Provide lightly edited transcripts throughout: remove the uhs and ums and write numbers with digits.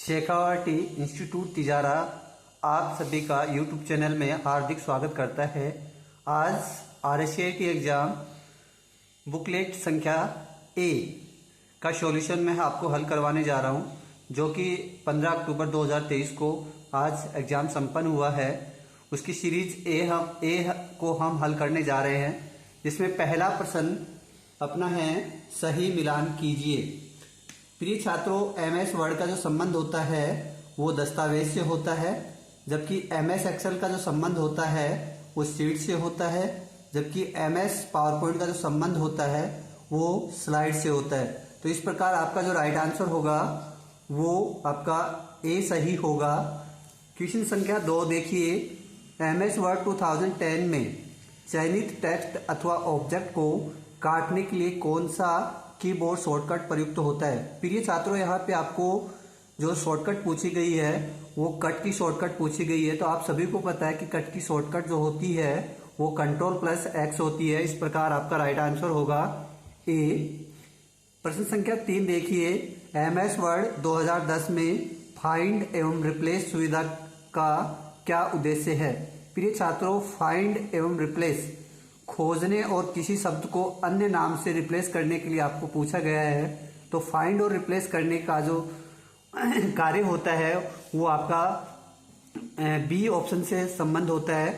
Shekhawati institute Tijara आप सभी का यूट्यूब चैनल में हार्दिक स्वागत करता है। आज RSCIT एग्ज़ाम बुकलेट संख्या ए का सॉल्यूशन मैं आपको हल करवाने जा रहा हूं, जो कि 15 अक्टूबर 2023 को आज एग्ज़ाम संपन्न हुआ है। उसकी सीरीज ए को हम हल करने जा रहे हैं, जिसमें पहला प्रश्न अपना है सही मिलान कीजिए। प्रिय छात्रों, MS वर्ड का जो संबंध होता है वो दस्तावेज से होता है, जबकि MS एक्सेल का जो संबंध होता है वो शीट से होता है, जबकि MS पावर पॉइंट का जो संबंध होता है वो स्लाइड से होता है। तो इस प्रकार आपका जो राइट आंसर होगा वो आपका ए सही होगा। क्वेश्चन संख्या 2 देखिए, MS वर्ड 2010 में चयनित टेक्स्ट अथवा ऑब्जेक्ट को काटने के लिए कौन सा कीबोर्ड शॉर्टकट प्रयुक्त होता है। प्रिय छात्रों, यहाँ पे आपको जो शॉर्टकट पूछी गई है वो कट की शॉर्टकट पूछी गई है। तो आप सभी को पता है कि कट की शॉर्टकट जो होती है वो Ctrl+X होती है। इस प्रकार आपका राइट आंसर होगा ए। प्रश्न संख्या 3 देखिए, MS वर्ड 2010 में फाइंड एवं रिप्लेस सुविधा का क्या उद्देश्य है। प्रिय छात्रों, फाइंड एवं रिप्लेस खोजने और किसी शब्द को अन्य नाम से रिप्लेस करने के लिए आपको पूछा गया है। तो फाइंड और रिप्लेस करने का जो कार्य होता है वो आपका बी ऑप्शन से संबंध होता है।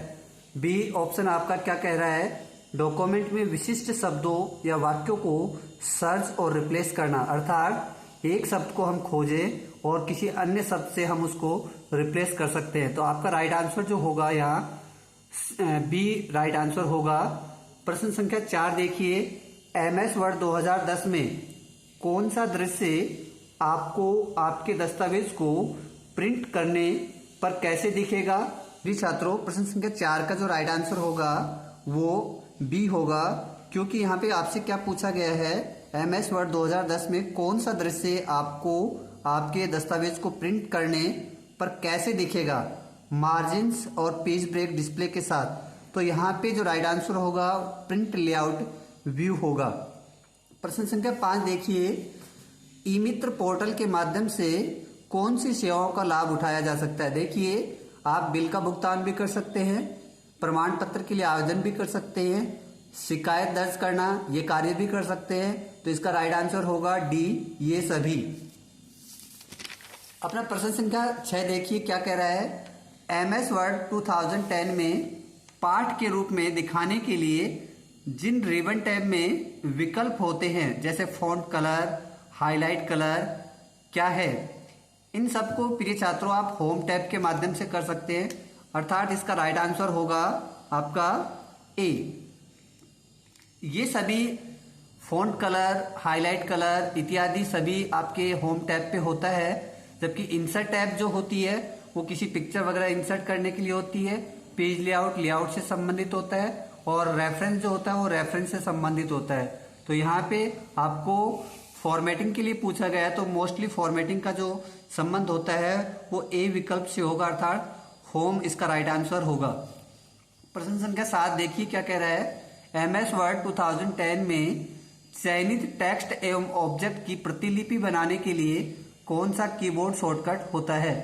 बी ऑप्शन आपका क्या कह रहा है, डॉक्यूमेंट में विशिष्ट शब्दों या वाक्यों को सर्च और रिप्लेस करना, अर्थात एक शब्द को हम खोजें और किसी अन्य शब्द से हम उसको रिप्लेस कर सकते हैं। तो आपका राइट आंसर जो होगा यहाँ बी राइट आंसर होगा। प्रश्न संख्या 4 देखिए, MS वर्ड 2010 में कौन सा दृश्य आपको आपके दस्तावेज को प्रिंट करने पर कैसे दिखेगा। जी छात्रों, प्रश्न संख्या 4 का जो राइट आंसर होगा वो बी होगा, क्योंकि यहाँ पे आपसे क्या पूछा गया है, MS वर्ड 2010 में कौन सा दृश्य आपको आपके दस्तावेज को प्रिंट करने पर कैसे दिखेगा, मार्जिन्स और पेज ब्रेक डिस्प्ले के साथ। तो यहाँ पे जो राइट आंसर होगा प्रिंट लेआउट व्यू होगा। प्रश्न संख्या 5 देखिए, ई मित्र पोर्टल के माध्यम से कौन सी सेवाओं का लाभ उठाया जा सकता है। देखिए, आप बिल का भुगतान भी कर सकते हैं, प्रमाण पत्र के लिए आवेदन भी कर सकते हैं, शिकायत दर्ज करना ये कार्य भी कर सकते हैं। तो इसका राइट आंसर होगा डी, ये सभी। अपना प्रश्न संख्या 6 देखिए, क्या कह रहा है, MS वर्ड 2010 में पाठ के रूप में दिखाने के लिए जिन रिबन टैब में विकल्प होते हैं, जैसे फॉन्ट कलर, हाईलाइट कलर, क्या है। इन सबको प्रिय छात्रों आप होम टैब के माध्यम से कर सकते हैं, अर्थात इसका राइट आंसर होगा आपका ए। ये सभी फॉन्ट कलर, हाईलाइट कलर इत्यादि सभी आपके होम टैब पे होता है, जबकि इंसर्ट टैब जो होती है वो किसी पिक्चर वगैरह इंसर्ट करने के लिए होती है, पेज लेआउट से संबंधित होता है, और रेफरेंस जो होता है वो रेफरेंस से संबंधित होता है। तो यहाँ पे आपको फॉर्मेटिंग के लिए पूछा गया है, तो मोस्टली फॉर्मेटिंग का जो संबंध होता है वो ए विकल्प से होगा, अर्थात होम इसका राइट आंसर होगा। प्रश्न संख्या 7 देखिए, क्या कह रहा है, MS वर्ड 2010 में चयनित टेक्स्ट एवं ऑब्जेक्ट की प्रतिलिपि बनाने के लिए कौन सा कीबोर्ड शॉर्टकट होता है।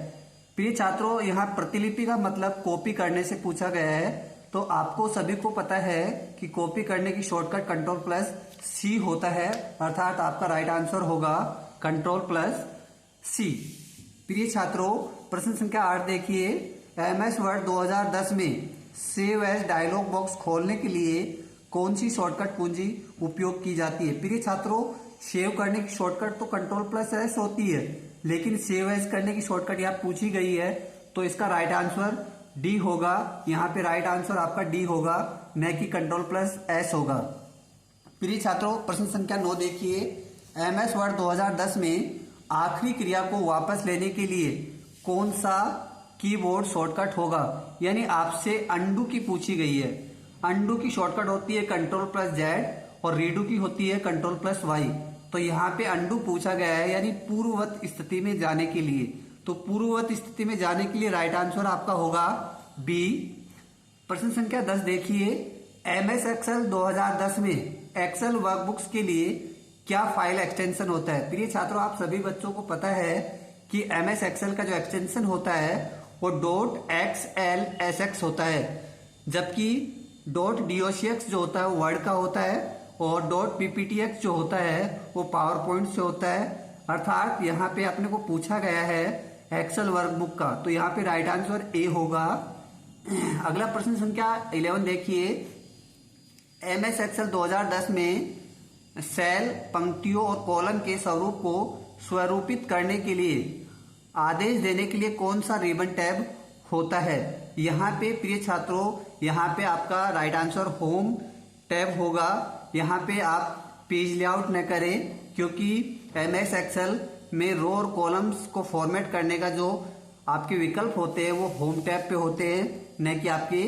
प्रिय छात्रों, यहाँ प्रतिलिपि का मतलब कॉपी करने से पूछा गया है। तो आपको सभी को पता है कि कॉपी करने की शॉर्टकट Ctrl+C होता है, अर्थात आपका राइट आंसर होगा Ctrl+C। प्रिय छात्रों, प्रश्न संख्या 8 देखिए, MS वर्ड 2010 में सेव एज डायलॉग बॉक्स खोलने के लिए कौन सी शॉर्टकट कुंजी उपयोग की जाती है। प्रिय छात्रों, सेव करने की शॉर्टकट तो Ctrl+S होती है, लेकिन सेव एज करने की शॉर्टकट यहाँ पूछी गई है, तो इसका राइट आंसर डी होगा। यहाँ पे राइट आंसर आपका डी होगा, न कि Ctrl+S होगा। प्रिय छात्रों, प्रश्न संख्या 9 देखिए, MS वर्ड 2010 में आखिरी क्रिया को वापस लेने के लिए कौन सा कीबोर्ड शॉर्टकट होगा। यानी आपसे अंडू की पूछी गई है। अंडू की शॉर्टकट होती है Ctrl+Z और रीडू की होती है Ctrl+Y। तो यहाँ पे अंडू पूछा गया है, यानी पूर्ववत स्थिति में जाने के लिए। तो पूर्ववत स्थिति में जाने के लिए राइट आंसर आपका होगा बी। प्रश्न संख्या 10 देखिए, MS एक्सेल 2010 में एक्सेल वर्कबुक्स के लिए क्या फाइल एक्सटेंशन होता है। प्रिय छात्रों, आप सभी बच्चों को पता है कि MS एक्सेल का जो एक्सटेंशन होता है वो .xlsx होता है, जबकि .docx जो होता है वो वर्ड का होता है और .pptx जो होता है वो पावर पॉइंट से होता है। अर्थात यहाँ पे अपने को पूछा गया है एक्सेल वर्कबुक का, तो यहाँ पे राइट आंसर ए होगा। अगला प्रश्न संख्या 11 देखिए, MS एक्सेल 2010 में सेल, पंक्तियों और कॉलम के स्वरूप को स्वरूपित करने के लिए आदेश देने के लिए कौन सा रिबन टैब होता है? यहाँ पे प्रिय छात्रों, यहाँ पे आपका राइट आंसर होम टैब होगा। यहाँ पे आप पेज लेआउट न करें, क्योंकि MS एक्सेल में रो और कॉलम्स को फॉर्मेट करने का जो आपके विकल्प होते हैं वो होम टैब पे होते हैं, न कि आपके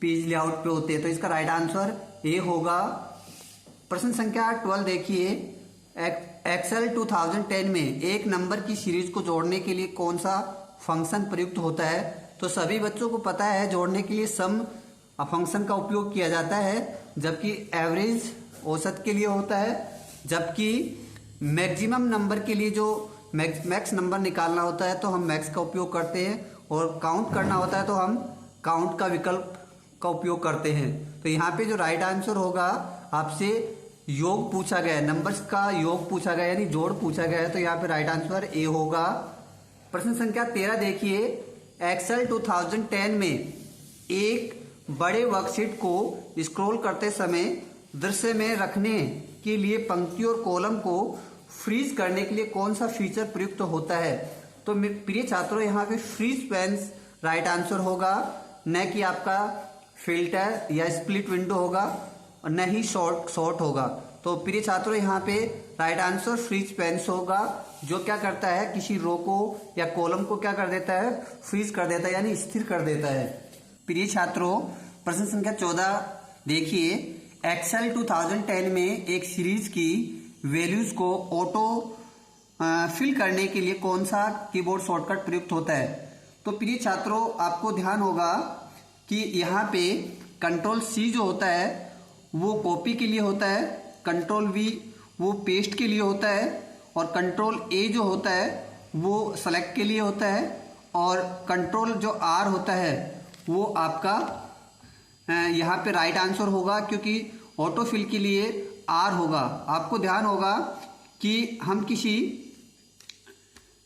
पेज लेआउट पे होते हैं। तो इसका राइट आंसर ए होगा। प्रश्न संख्या 12 देखिए, एक्सेल 2010 में एक नंबर की सीरीज को जोड़ने के लिए कौन सा फंक्शन प्रयुक्त होता है? तो सभी बच्चों को पता है जोड़ने के लिए सम फंक्शन का उपयोग किया जाता है, जबकि एवरेज औसत के लिए होता है, जबकि मैक्सिमम नंबर के लिए जो मैक्स नंबर निकालना होता है तो हम मैक्स का उपयोग करते हैं, और काउंट करना होता है तो हम काउंट का विकल्प का उपयोग करते हैं। तो यहाँ पे जो राइट आंसर होगा, आपसे योग पूछा गया है, नंबर्स का योग पूछा गया है, यानी जोड़ पूछा गया है, तो यहाँ पे राइट आंसर ए होगा। प्रश्न संख्या 13 देखिए, एक्सेल 2010 में एक बड़े वर्कशीट को स्क्रॉल करते समय दृश्य में रखने के लिए पंक्ति और कॉलम को फ्रीज करने के लिए कौन सा फीचर प्रयुक्त होता है? तो प्रिय छात्रों, यहाँ पे फ्रीज पेन्स राइट आंसर होगा, न कि आपका फिल्टर या स्प्लिट विंडो होगा और न ही शॉर्ट होगा। तो प्रिय छात्रों, यहाँ पे राइट आंसर फ्रीज पेन्स होगा, जो क्या करता है, किसी रो को या कॉलम को क्या कर देता है, फ्रीज कर देता है, यानी स्थिर कर देता है। प्रिय छात्रों, प्रश्न संख्या 14 देखिए, एक्सेल 2010 में एक सीरीज की वैल्यूज को ऑटो फिल करने के लिए कौन सा कीबोर्ड शॉर्टकट प्रयुक्त होता है? तो प्रिय छात्रों, आपको ध्यान होगा कि यहाँ पे कंट्रोल C जो होता है वो कॉपी के लिए होता है, कंट्रोल V वो पेस्ट के लिए होता है, और कंट्रोल A जो होता है वो सेलेक्ट के लिए होता है, और कंट्रोल जो R होता है वो आपका यहाँ पे राइट आंसर होगा, क्योंकि ऑटो फिल के लिए R होगा। आपको ध्यान होगा कि हम किसी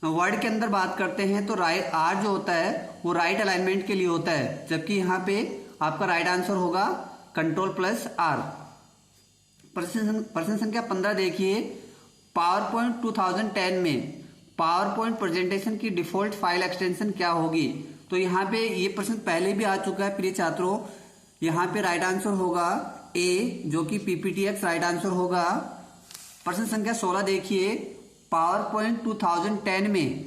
वर्ड के अंदर बात करते हैं तो राइट R जो होता है वो राइट अलाइनमेंट के लिए होता है, जबकि यहाँ पे आपका राइट आंसर होगा कंट्रोल प्लस R। प्रश्न संख्या 15 देखिए, पावर पॉइंट 2010 में पावर पॉइंट प्रेजेंटेशन की डिफॉल्ट फाइल एक्सटेंशन क्या होगी? तो यहाँ पे ये प्रश्न पहले भी आ चुका है प्रिय छात्रों। यहाँ पे राइट आंसर होगा ए, जो कि PPTX राइट आंसर होगा। प्रश्न संख्या 16 देखिए, पावर पॉइंट 2010 में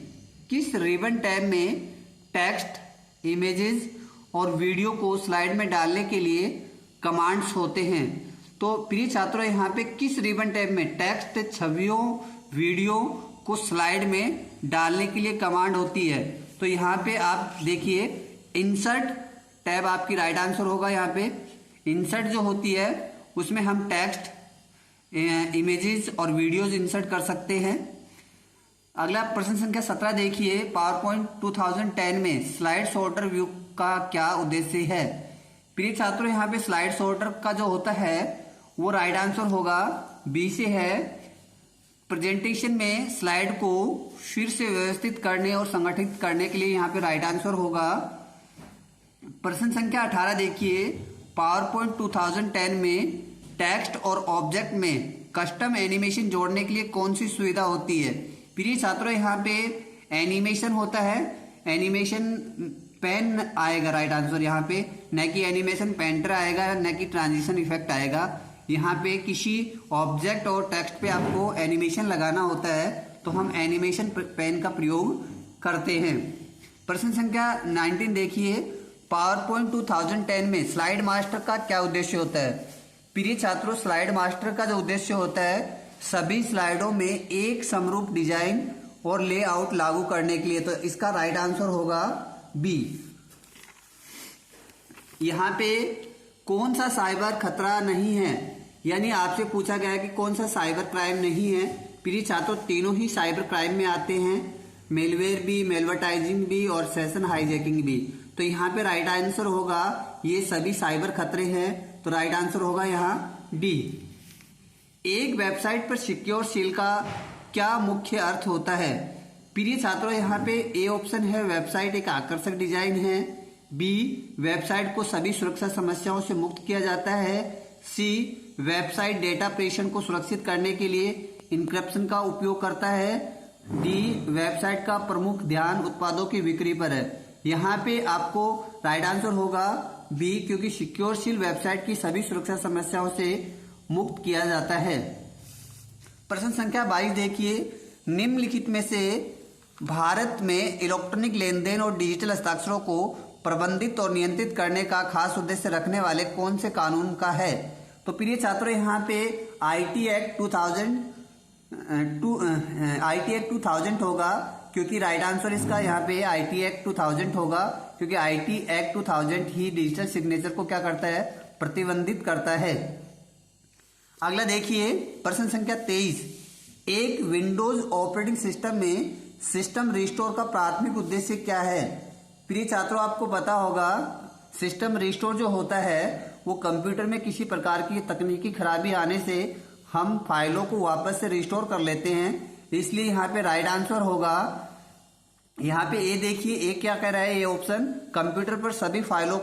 किस रिबन टैब में टेक्स्ट, इमेजेस और वीडियो को स्लाइड में डालने के लिए कमांड्स होते हैं? तो प्रिय छात्रों, यहाँ पे किस रिबन टैब में टेक्स्ट, छवियों, वीडियो को स्लाइड में डालने के लिए कमांड होती है? तो यहाँ पे आप देखिए, इंसर्ट टैब आपकी राइट आंसर होगा। यहाँ पे इंसर्ट जो होती है उसमें हम टेक्स्ट, इमेजेस और वीडियोज इंसर्ट कर सकते हैं। अगला प्रश्न संख्या 17 देखिए, पावर पॉइंट 2010 में स्लाइड सॉर्टर व्यू का क्या उद्देश्य है? प्रिय छात्रों, यहाँ पे स्लाइड सॉर्टर का जो होता है वो राइट आंसर होगा बी से है, प्रेजेंटेशन में स्लाइड को फिर से व्यवस्थित करने और संगठित करने के लिए यहाँ पे राइट आंसर होगा। प्रश्न संख्या 18 देखिए, पावर पॉइंट 2010 में टेक्स्ट और ऑब्जेक्ट में कस्टम एनिमेशन जोड़ने के लिए कौन सी सुविधा होती है? प्रिय छात्रों, यहाँ पे एनिमेशन होता है, एनिमेशन पेन आएगा राइट आंसर यहाँ पे, न कि एनिमेशन पेंटर आएगा, न कि ट्रांजिशन इफेक्ट आएगा। यहाँ पे किसी ऑब्जेक्ट और टेक्स्ट पे आपको एनिमेशन लगाना होता है तो हम एनिमेशन पेन का प्रयोग करते हैं। प्रश्न संख्या 19 देखिए, पावर पॉइंट 2010 में स्लाइड मास्टर का क्या उद्देश्य होता है? प्रिय छात्रों, स्लाइड मास्टर का जो उद्देश्य होता है सभी स्लाइडों में एक समरूप डिजाइन और लेआउट लागू करने के लिए, तो इसका राइट आंसर होगा बी। यहाँ पे कौन सा साइबर खतरा नहीं है, यानी आपसे पूछा गया है कि कौन सा साइबर क्राइम नहीं है। प्रिय छात्रों, तीनों ही साइबर क्राइम में आते हैं। मेलवेयर भी, मेलवर्टाइजिंग भी और सेशन हाईजैकिंग भी। तो यहाँ पे राइट आंसर होगा ये सभी साइबर खतरे हैं, तो राइट आंसर होगा यहाँ डी। एक वेबसाइट पर सिक्योर सील का क्या मुख्य अर्थ होता है? प्रिय छात्रों, यहाँ पे ए ऑप्शन है, वेबसाइट एक आकर्षक डिजाइन है। बी, वेबसाइट को सभी सुरक्षा समस्याओं से मुक्त किया जाता है। सी, वेबसाइट डेटा प्रेषण को सुरक्षित करने के लिए इंक्रिप्शन का उपयोग करता है। डी, वेबसाइट का प्रमुख ध्यान उत्पादों की बिक्री पर है। यहाँ पे आपको राइट आंसर होगा बी, क्योंकि सिक्योर सील वेबसाइट की सभी सुरक्षा समस्याओं से मुक्त किया जाता है। प्रश्न संख्या 22 देखिए, निम्नलिखित में से भारत में इलेक्ट्रॉनिक लेन देन और डिजिटल हस्ताक्षरों को प्रबंधित और नियंत्रित करने का खास उद्देश्य रखने वाले कौन से कानून का है? तो प्रिय छात्रों, यहाँ पे आईटी एक्ट 2000 होगा, क्योंकि राइट आंसर इसका यहाँ पे आईटी एक्ट 2000 होगा, क्योंकि IT act 2000 he digital signature को क्या करता है? प्रतिबंधित करता है। अगला देखिए प्रश्न संख्या 23, एक विंडोज ऑपरेटिंग सिस्टम में सिस्टम रिस्टोर का प्राथमिक उद्देश्य क्या है? प्रिय छात्रों, आपको पता होगा सिस्टम रिस्टोर जो होता है वो कंप्यूटर में किसी प्रकार की तकनीकी खराबी आने से हम फाइलों को वापस से रिस्टोर कर लेते हैं, इसलिए यहाँ पे राइट आंसर होगा यहाँ पे ए। देखिए ए क्या कह रहा है, ये ऑप्शन कंप्यूटर पर सभी फाइलों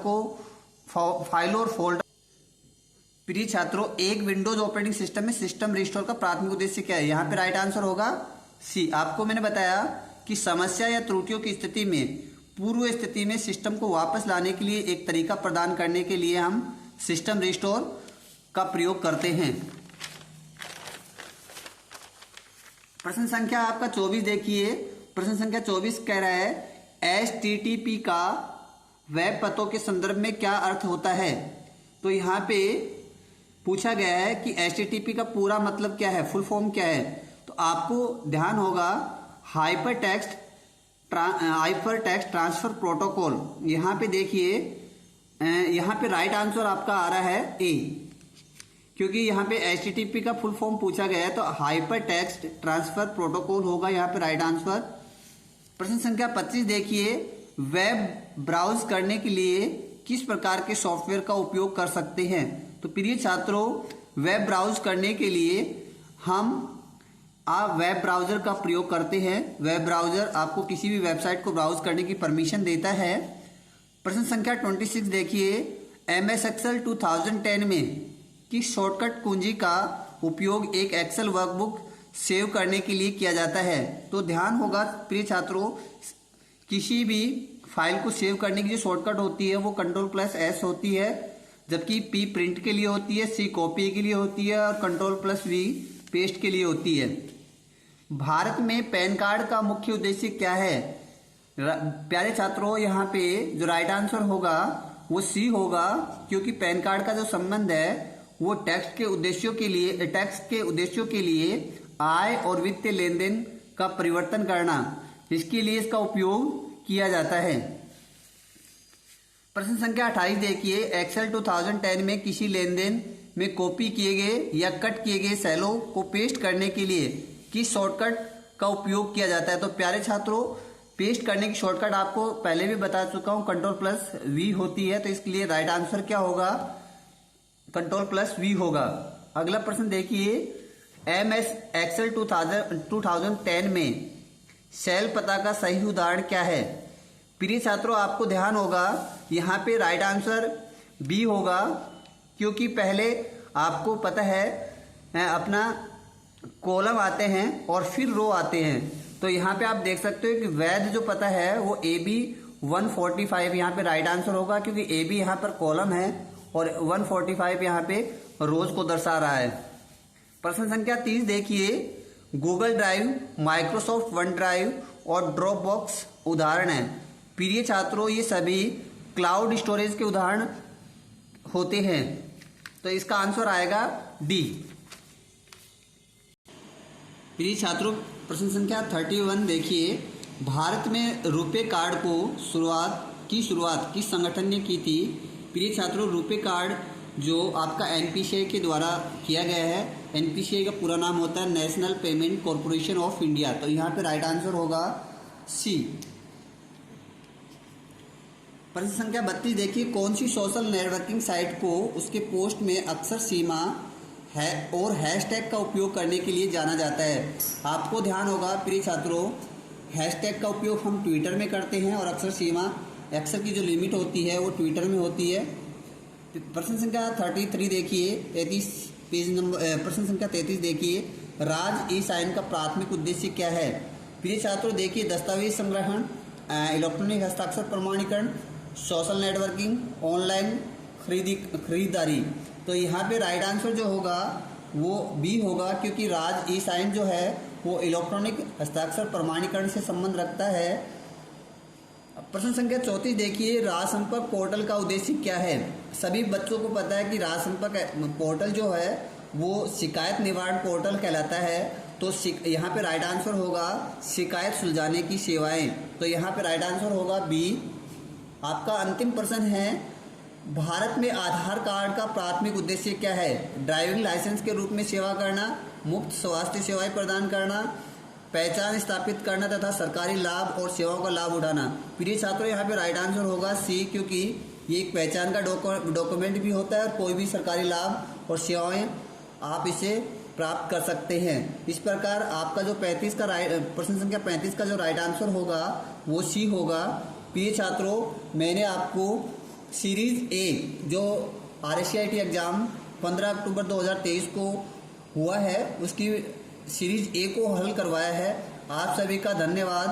और फोल्डर। प्रिय छात्रों, एक विंडोज ऑपरेटिंग सिस्टम में सिस्टम रिस्टोर का प्राथमिक उद्देश्य क्या है? यहाँ पे राइट आंसर होगा सी। आपको मैंने बताया कि समस्या या त्रुटियों की स्थिति में पूर्व स्थिति में सिस्टम को वापस लाने के लिए एक तरीका प्रदान करने के लिए हम सिस्टम रिस्टोर का प्रयोग करते हैं। प्रश्न संख्या आपका 24 देखिए, प्रश्न संख्या 24 कह रहा है HTTP का वेब पतों के संदर्भ में क्या अर्थ होता है? तो यहाँ पे पूछा गया है कि HTTP का पूरा मतलब क्या है, फुल फॉर्म क्या है? तो आपको ध्यान होगा हाइपर टेक्स्ट ट्रांसफर प्रोटोकॉल। यहाँ पे देखिए यहाँ पे राइट आंसर आपका आ रहा है ए, क्योंकि यहाँ पे HTTP का फुल फॉर्म पूछा गया है, तो हाइपर टेक्स्ट ट्रांसफर प्रोटोकॉल होगा यहाँ पे राइट आंसर। प्रश्न संख्या 25 देखिए, वेब ब्राउज करने के लिए किस प्रकार के सॉफ्टवेयर का उपयोग कर सकते हैं? तो प्रिय छात्रों, वेब ब्राउज करने के लिए हम वेब ब्राउजर का प्रयोग करते हैं। वेब ब्राउजर आपको किसी भी वेबसाइट को ब्राउज करने की परमिशन देता है। प्रश्न संख्या 26 देखिए, MS Excel 2010 में किस शॉर्टकट कुंजी का उपयोग एक एक्सेल वर्कबुक सेव करने के लिए किया जाता है? तो ध्यान होगा प्रिय छात्रों, किसी भी फाइल को सेव करने की जो शॉर्टकट होती है वो Ctrl+S होती है, जबकि P प्रिंट के लिए होती है, C कॉपी के लिए होती है और Ctrl+V पेस्ट के लिए होती है। भारत में पैन कार्ड का मुख्य उद्देश्य क्या है? प्यारे छात्रों, यहाँ पे जो राइट आंसर होगा वो सी होगा, क्योंकि पैन कार्ड का जो संबंध है वो टैक्स के उद्देश्यों के लिए आय और वित्तीय लेन देन का परिवर्तन करना, इसके लिए इसका उपयोग किया जाता है। प्रश्न संख्या 28 देखिए, एक्सेल 2010 में किसी लेन देन में कॉपी किए गए या कट किए गए सेलों को पेस्ट करने के लिए किस शॉर्टकट का उपयोग किया जाता है? तो प्यारे छात्रों, पेस्ट करने की शॉर्टकट आपको पहले भी बता चुका हूं, Ctrl+V होती है, तो इसके लिए राइट आंसर क्या होगा? Ctrl+V होगा। अगला प्रश्न देखिए, MS Excel 2010 में सेल पता का सही उदाहरण क्या है? प्रिय छात्रों, आपको ध्यान होगा यहाँ पे राइट आंसर बी होगा, क्योंकि पहले आपको पता है अपना कॉलम आते हैं और फिर रो आते हैं। तो यहाँ पे आप देख सकते हो कि वैध जो पता है वो AB 145 यहाँ पे राइट आंसर होगा, क्योंकि AB यहाँ पर कॉलम है और 145 यहाँ पे रोज को दर्शा रहा है। प्रश्न संख्या 30 देखिए, Google drive, Microsoft one drive और ड्रॉप बॉक्स उदाहरण है। प्रिय छात्रों, ये सभी क्लाउड स्टोरेज के उदाहरण होते हैं, तो इसका आंसर आएगा डी। प्रिय छात्रों, प्रश्न संख्या 31 देखिए, भारत में रुपे कार्ड को शुरुआत किस संगठन ने की थी? प्रिय छात्रों, रुपे कार्ड जो आपका NPCI के द्वारा किया गया है, NPCI का पूरा नाम होता है national payment corporation of India, तो यहाँ पे राइट आंसर होगा सी। प्रश्न संख्या 32 देखिए, कौन सी सोशल नेटवर्किंग साइट को उसके पोस्ट में अक्सर सीमा है और हैशटैग का उपयोग करने के लिए जाना जाता है। आपको ध्यान होगा प्रिय छात्रों, हैशटैग का उपयोग हम ट्विटर में करते हैं और अक्सर सीमा, अक्सर की जो लिमिट होती है वो ट्विटर में होती है। प्रश्न संख्या 33 देखिए, 33 पेज नंबर, प्रश्न संख्या 33 देखिए, राज ई साइन का प्राथमिक उद्देश्य क्या है। प्रिय छात्रों देखिए, दस्तावेज संग्रहण, इलेक्ट्रॉनिक हस्ताक्षर प्रमाणीकरण, सोशल नेटवर्किंग, ऑनलाइन खरीदारी। तो यहाँ पे राइट आंसर जो होगा वो बी होगा, क्योंकि राज ई साइन जो है वो इलेक्ट्रॉनिक हस्ताक्षर प्रमाणीकरण से संबंध रखता है। प्रश्न संख्या 34 देखिए, राज संपर्क पोर्टल का उद्देश्य क्या है। सभी बच्चों को पता है कि राज संपर्क पोर्टल जो है वो शिकायत निवारण पोर्टल कहलाता है। तो यहाँ पे राइट आंसर होगा शिकायत सुलझाने की सेवाएं। तो यहाँ पे राइट आंसर होगा बी। आपका अंतिम प्रश्न है, भारत में आधार कार्ड का प्राथमिक उद्देश्य क्या है। ड्राइविंग लाइसेंस के रूप में सेवा करना, मुफ्त स्वास्थ्य सेवाएं प्रदान करना, पहचान स्थापित करना तथा सरकारी लाभ और सेवाओं का लाभ उठाना। प्रिय छात्रों यहाँ पे राइट आंसर होगा सी, क्योंकि ये एक पहचान का डॉक्यूमेंट भी होता है और कोई भी सरकारी लाभ और सेवाएं आप इसे प्राप्त कर सकते हैं। इस प्रकार आपका जो 35 का प्रश्न संख्या 35 का जो राइट आंसर होगा वो सी होगा। प्रिय छात्रों, मैंने आपको सीरीज ए जो RSCIT एग्ज़ाम 15 अक्टूबर 2023 को हुआ है उसकी सीरीज ए को हल करवाया है। आप सभी का धन्यवाद।